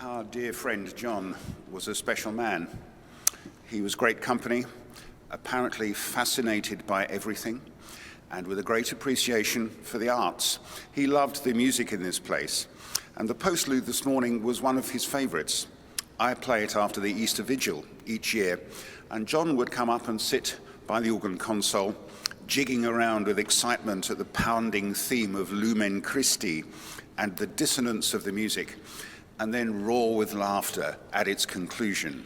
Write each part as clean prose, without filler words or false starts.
Our dear friend John was a special man. He was great company, apparently fascinated by everything, and with a great appreciation for the arts. He loved the music in this place, and the postlude this morning was one of his favorites. I play it after the Easter Vigil each year, and John would come up and sit by the organ console, jigging around with excitement at the pounding theme of Lumen Christi and the dissonance of the music, and then roar with laughter at its conclusion.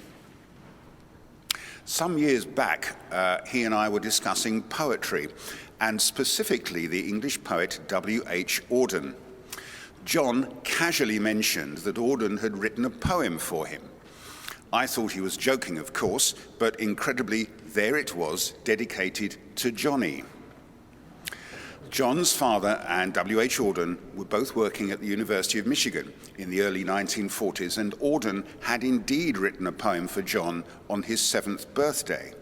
Some years back, he and I were discussing poetry, and specifically the English poet W.H. Auden. John casually mentioned that Auden had written a poem for him. I thought he was joking, of course, but incredibly, there it was, dedicated to Johnny. John's father and W.H. Auden were both working at the University of Michigan in the early 1940s, and Auden had indeed written a poem for John on his 7th birthday.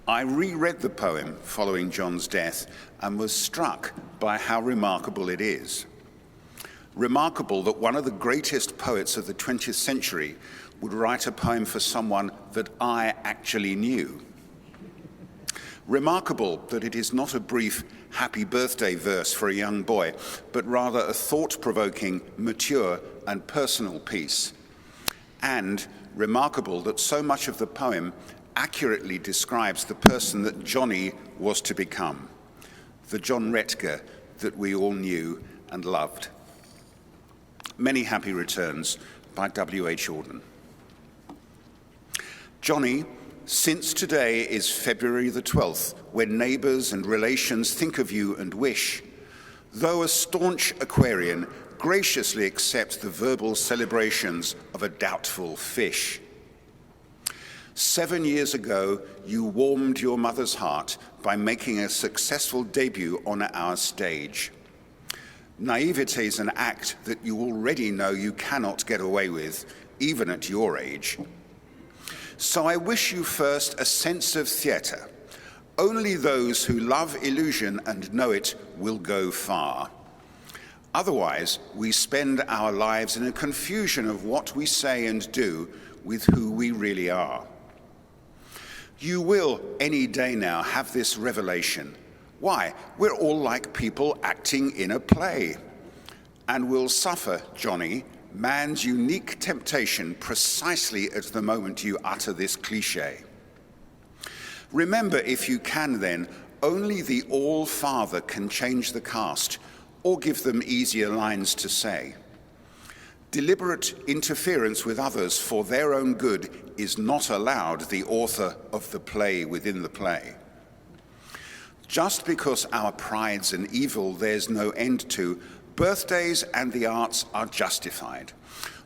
I reread the poem following John's death and was struck by how remarkable it is. Remarkable that one of the greatest poets of the 20th century would write a poem for someone that I actually knew. Remarkable that it is not a brief happy birthday verse for a young boy, but rather a thought-provoking, mature, and personal piece. And remarkable that so much of the poem accurately describes the person that Johnny was to become, the John Rettger that we all knew and loved. Many happy returns by W.H. Auden. Johnny, since today is February the 12th, when neighbors and relations think of you and wish, though a staunch Aquarian, graciously accept the verbal celebrations of a doubtful fish. 7 years ago, you warmed your mother's heart by making a successful debut on our stage. Naivete is an act that you already know you cannot get away with, even at your age. So I wish you first a sense of theatre. Only those who love illusion and know it will go far. Otherwise, we spend our lives in a confusion of what we say and do with who we really are. You will, any day now, have this revelation. Why? We're all like people acting in a play. And will suffer, Johnny, man's unique temptation precisely at the moment you utter this cliché. Remember, if you can then, only the All-Father can change the cast or give them easier lines to say. Deliberate interference with others for their own good is not allowed, the author of the play within the play. Just because our pride's an evil there's no end to, birthdays and the arts are justified.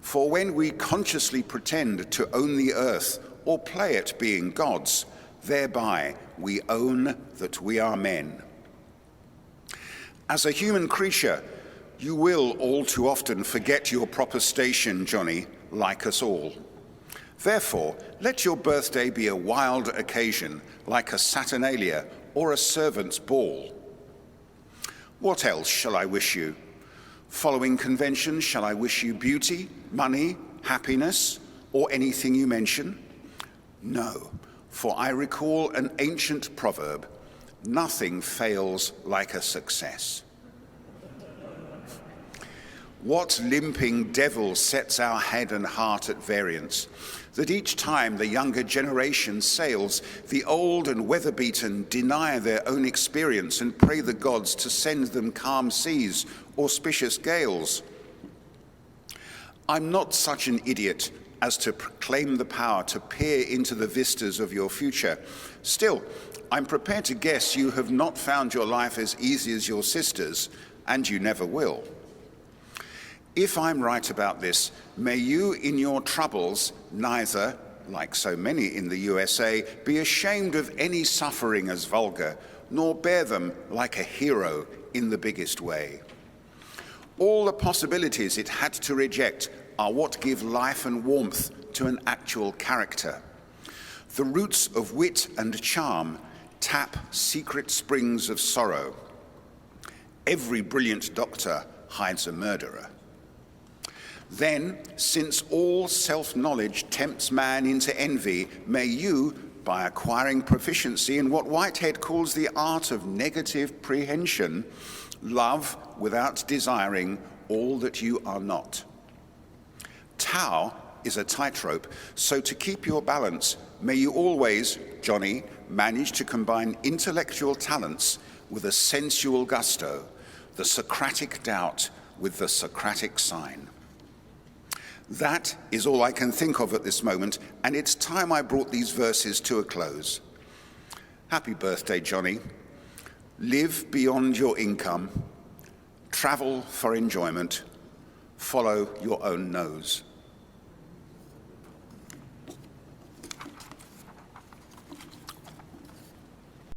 For when we consciously pretend to own the earth or play at being gods, thereby we own that we are men. As a human creature, you will all too often forget your proper station, Johnny, like us all. Therefore, let your birthday be a wild occasion, like a Saturnalia or a servant's ball. What else shall I wish you? Following convention, shall I wish you beauty, money, happiness, or anything you mention? No, for I recall an ancient proverb, nothing fails like a success. What limping devil sets our head and heart at variance, that each time the younger generation sails, the old and weather-beaten deny their own experience and pray the gods to send them calm seas, auspicious gales? I'm not such an idiot as to proclaim the power to peer into the vistas of your future. Still, I'm prepared to guess you have not found your life as easy as your sister's, and you never will. If I'm right about this, may you in your troubles neither, like so many in the USA, be ashamed of any suffering as vulgar, nor bear them like a hero in the biggest way. All the possibilities it had to reject are what give life and warmth to an actual character. The roots of wit and charm tap secret springs of sorrow. Every brilliant doctor hides a murderer. Then, since all self-knowledge tempts man into envy, may you, by acquiring proficiency in what Whitehead calls the art of negative prehension, love without desiring all that you are not. Tao is a tightrope, so to keep your balance, may you always, Johnny, manage to combine intellectual talents with a sensual gusto, the Socratic doubt with the Socratic sign. That is all I can think of at this moment, and it's time I brought these verses to a close. Happy birthday, Johnny. Live beyond your income, travel for enjoyment, follow your own nose.